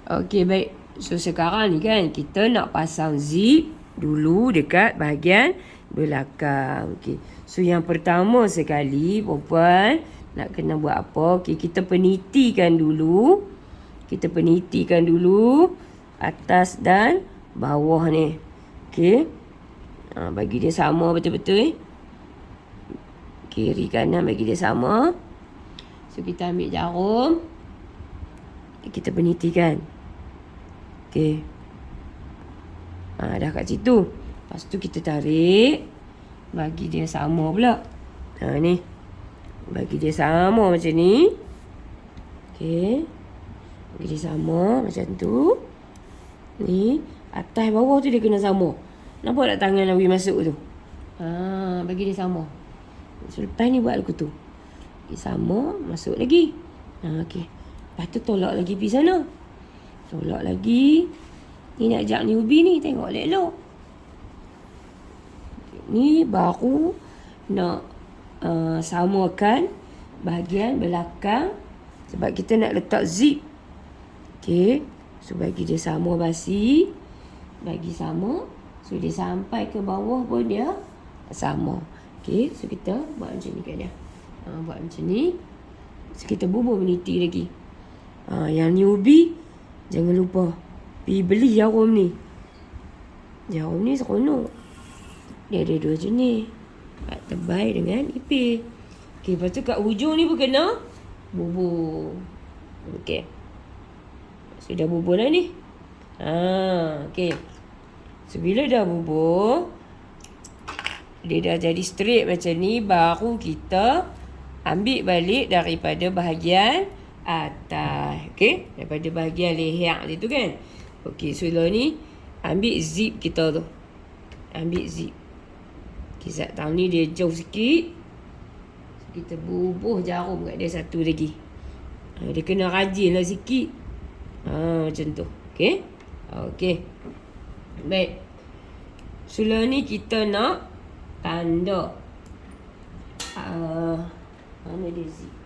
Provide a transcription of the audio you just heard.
Okey, baik. So, sekarang ni kan kita nak pasang zip dulu dekat bahagian belakang. Okey. So, yang pertama sekali, perempuan nak kena buat apa? Okey, kita penitikan dulu. Kita penitikan dulu atas dan bawah ni. Okey. Bagi dia sama betul-betul. Kiri kanan bagi dia sama. So, kita ambil jarum. Kita penitikan. Okey. Dah kat situ. Lepas tu kita tarik. Bagi dia sama pula. Ni. Bagi dia sama macam ni. Okey. Bagi dia sama macam tu. Ni. Atas bawah tu dia kena sama. Nampak tak tangan Nabi masuk tu? Bagi dia sama. So, lepas ni buat lagu tu. Okay, sama. Masuk lagi. Okey. Lepas tu tolak lagi pergi sana. Tolak lagi. Ni nak ajak ni ubi ni. Tengok elok-elok. Ni baru nak samakan bahagian belakang. Sebab kita nak letak zip. Okey. So, bagi dia sama basi. Bagi sama. So, dia sampai ke bawah pun dia sama. Okey. So, kita buat macam ni kat dia. Buat macam ni. So, kita bubuh meniti lagi. Yang ni ubi. Jangan lupa. Pergi beli jarum ni. Jarum ni seronok. Dia ada dua jenis. Tebal dengan ipis. Okey, lepas tu kat hujung ni pun kena bubuh. Okey. Sudah bubuh dah ni. Okey. So, bila dah bubuh, dia dah jadi straight macam ni, baru kita ambil balik daripada bahagian atas. Okey, daripada bahagian leher tu kan. Okey, so ni ambil zip kita tu. Ambil zip. Okey, tahun ni dia jauh sikit. Kita bubuh jarum kat dia satu lagi. Dia kena rajin lah sikit. Macam tu. Okey. Okey. Baik. So ni kita nak tanda. Mana dia zip?